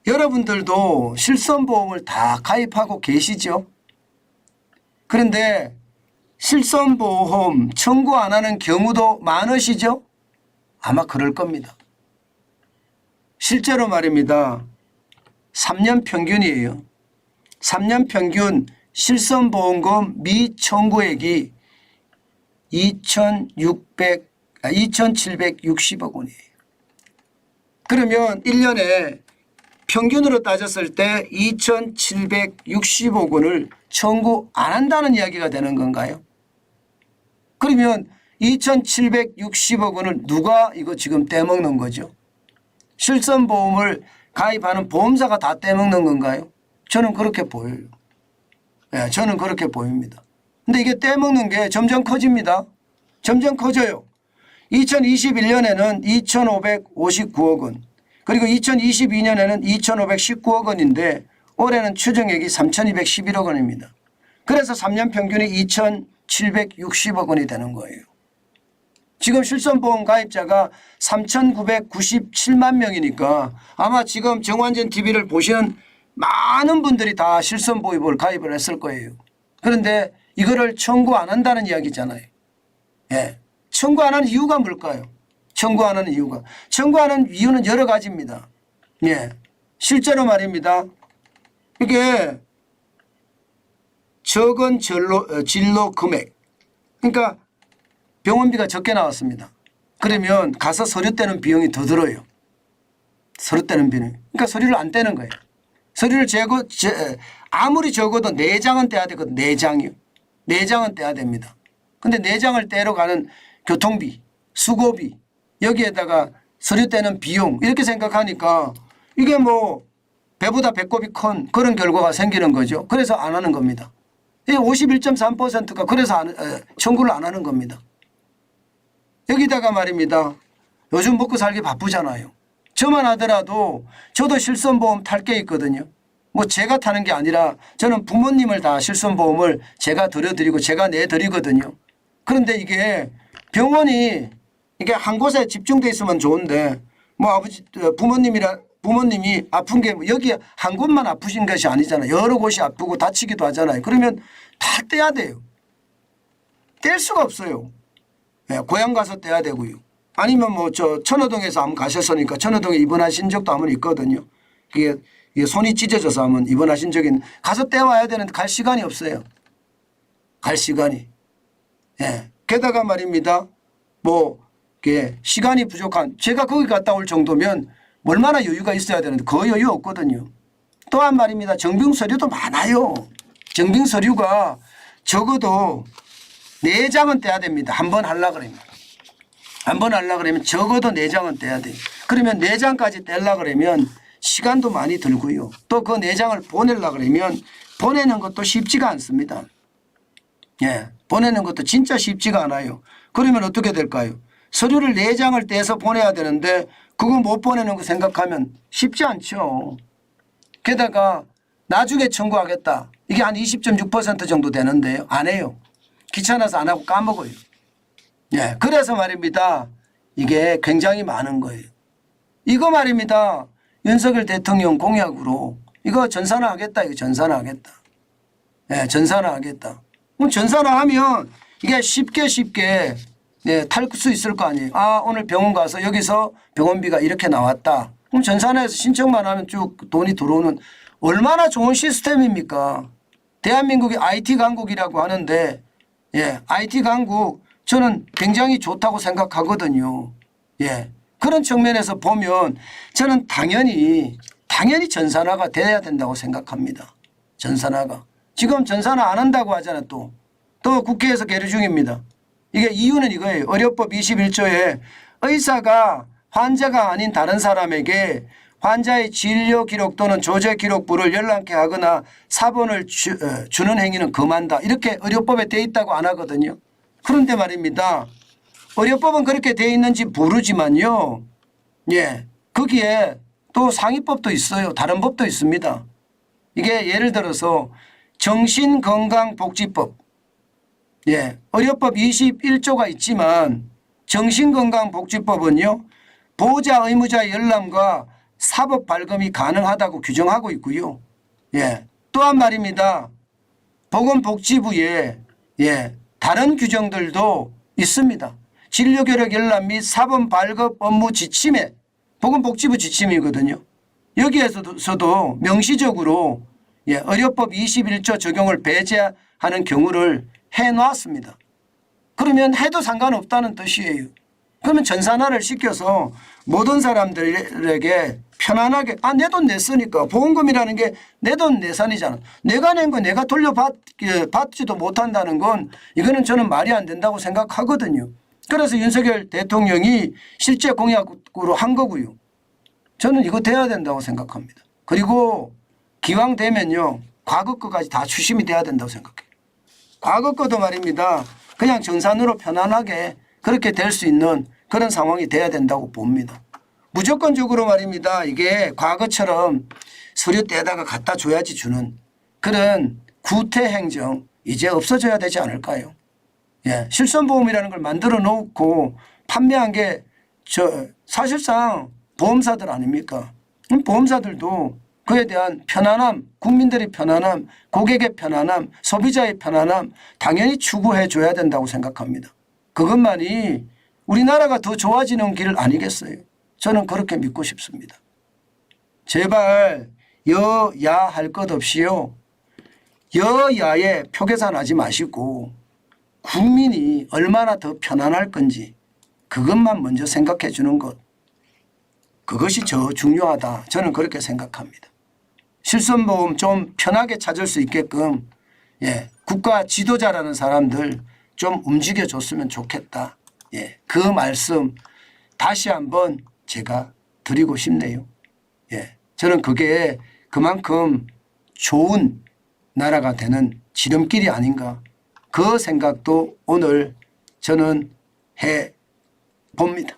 여러분들도 실손보험을 다 가입하고 계시죠? 그런데 실손보험 청구 안 하는 경우도 많으시죠? 아마 그럴 겁니다. 실제로 말입니다. 3년 평균이에요. 3년 평균 실손보험금 미청구액이 2,760억 원이에요. 그러면 1년에 평균으로 따졌을 때 2,760억 원을 청구 안 한다는 이야기가 되는 건가요? 그러면 2,760억 원을 누가 이거 지금 떼먹는 거죠? 실손보험을 가입하는 보험사가 다 떼먹는 건가요? 저는 그렇게 보여요. 네, 저는 그렇게 보입니다. 근데 이게 떼먹는 게 점점 커집니다. 점점 커져요. 2021년에는 2,559억 원, 그리고 2022년에는 2,519억 원인데 올해는 추정액이 3,211억 원입니다. 그래서 3년 평균이 2,760억 원이 되는 거예요. 지금 실손보험 가입자가 3,997만 명이니까 아마 지금 정관전 TV를 보시는 많은 분들이 다 실손보험을 가입을 했을 거예요. 그런데 이거를 청구 안 한다는 이야기잖아요. 예. 청구 안 하는 이유가 뭘까요? 청구 안 하는 이유가. 청구 안 하는 이유는 여러 가지입니다. 예. 실제로 말입니다. 이게 적은 진로 금액. 그러니까 병원비가 적게 나왔습니다. 그러면 가서 서류 떼는 비용이 더 들어요. 서류 떼는 비용. 그러니까 서류를 안 떼는 거예요. 서류를 아무리 적어도 4장은 떼야 되거든요. 4장이요. 4장은 떼야 됩니다. 근데 4장을 떼러 가는 교통비, 수고비, 여기에다가 서류 떼는 비용 이렇게 생각하니까 이게 뭐 배보다 배꼽이 큰 그런 결과가 생기는 거죠. 그래서 안 하는 겁니다. 51.3%가 그래서 청구를 안 하는 겁니다. 여기다가 말입니다. 요즘 먹고 살기 바쁘잖아요. 저만 하더라도 저도 실손보험 탈 게 있거든요. 뭐 제가 타는 게 아니라 저는 부모님을 다 실손보험을 제가 들여드리고 제가 내드리거든요. 그런데 이게 병원이 이게 한 곳에 집중돼 있으면 좋은데 뭐 아버지 부모님이 아픈 게 여기 한 곳만 아프신 것이 아니잖아요. 여러 곳이 아프고 다치기도 하잖아요. 그러면 다 떼야 돼요. 뗄 수가 없어요. 네, 고향 가서 떼야 되고요. 아니면 뭐 저 천호동에서 한번 가셨으니까 천호동에 입원하신 적도 한번 있거든요. 이게 손이 찢어져서 한번 입원하신 적이 가서 떼와야 되는데 갈 시간이 없어요. 갈 시간이. 예. 게다가 말입니다. 뭐 시간이 부족한 제가 거기 갔다 올 정도면 얼마나 여유가 있어야 되는데 그 여유 없거든요. 또한 말입니다. 정빙 서류도 많아요. 정빙 서류가 적어도 4장은 떼야 됩니다. 한 번 하려고 그러면. 한 번 하려고 그러면 적어도 4장은 떼야 돼요. 그러면 4장까지 떼려고 그러면 시간도 많이 들고요. 또 그 4장을 보내려고 그러면 보내는 것도 쉽지가 않습니다. 예, 보내는 것도 진짜 쉽지가 않아요. 그러면 어떻게 될까요? 서류를 4장을 떼서 보내야 되는데 그거 못 보내는 거 생각하면 쉽지 않죠. 게다가 나중에 청구하겠다. 이게 한 20.6% 정도 되는데요. 안 해요. 귀찮아서 안 하고 까먹어요. 예, 그래서 말입니다. 이게 굉장히 많은 거예요. 이거 말입니다. 윤석열 대통령 공약으로 이거 전산화하겠다. 이거 전산화하겠다. 예, 전산화하겠다. 그럼 전산화하면 이게 쉽게 예, 탈 수 있을 거 아니에요. 아, 오늘 병원 가서 여기서 병원비가 이렇게 나왔다. 그럼 전산화해서 신청만 하면 쭉 돈이 들어오는 얼마나 좋은 시스템입니까? 대한민국이 IT 강국이라고 하는데 예, IT 강국 저는 굉장히 좋다고 생각하거든요. 예, 그런 측면에서 보면 저는 당연히 전산화가 돼야 된다고 생각합니다. 전산화가. 지금 전산화 안 한다고 하잖아요. 또 국회에서 계류 중입니다. 이게 이유는 이거예요. 의료법 21조에 의사가 환자가 아닌 다른 사람에게 환자의 진료 기록 또는 조제 기록부를 열람케 하거나 사본을 주는 행위는 금한다. 이렇게 의료법에 돼 있다고 안 하거든요. 그런데 말입니다. 의료법은 그렇게 돼 있는지 모르지만요. 예, 거기에 또 상위법도 있어요. 다른 법도 있습니다. 이게 예를 들어서 정신건강복지법. 예, 의료법 21조가 있지만 정신건강복지법은요. 보호자 의무자의 열람과 사법 발급이 가능하다고 규정하고 있고요. 예. 또한 말입니다. 보건복지부에 다른 규정들도 있습니다. 진료교력 열람 및 사법 발급 업무 지침에 보건복지부 지침이거든요. 여기에서도 명시적으로 의료법 21조 적용을 배제하는 경우를 해놨습니다. 그러면 해도 상관없다는 뜻이에요. 그러면 전산화를 시켜서 모든 사람들에게 편안하게 내 돈 냈으니까 보험금이라는 게 내 돈 내산이잖아. 내가 낸 거 내가 돌려받지도 못한다는 건 이거는 저는 말이 안 된다고 생각하거든요. 그래서 윤석열 대통령이 실제 공약으로 한 거고요. 저는 이거 돼야 된다고 생각합니다. 그리고 기왕 되면요. 과거 거까지 다 추심이 돼야 된다고 생각해요. 과거 거도 말입니다. 그냥 정산으로 편안하게 그렇게 될 수 있는 그런 상황이 돼야 된다고 봅니다. 무조건적으로 말입니다. 이게 과거처럼 서류 떼다가 갖다 줘야지 주는 그런 구태 행정 이제 없어져야 되지 않을까요? 실손보험이라는 걸 만들어 놓고 판매한 게 사실상 보험사들 아닙니까? 보험사들도 그에 대한 편안함, 국민들의 편안함, 고객의 편안함, 소비자의 편안함 당연히 추구해 줘야 된다고 생각합니다. 그것만이 우리나라가 더 좋아지는 길 아니겠어요? 저는 그렇게 믿고 싶습니다. 제발 여야 할 것 없이요. 여야에 표 계산하지 마시고 국민이 얼마나 더 편안할 건지 그것만 먼저 생각해 주는 것. 그것이 더 중요하다. 저는 그렇게 생각합니다. 실손보험 좀 편하게 찾을 수 있게끔 국가 지도자라는 사람들 좀 움직여 줬으면 좋겠다. 그 말씀 다시 한번 제가 드리고 싶네요. 저는 그게 그만큼 좋은 나라가 되는 지름길이 아닌가 그 생각도 오늘 저는 해 봅니다.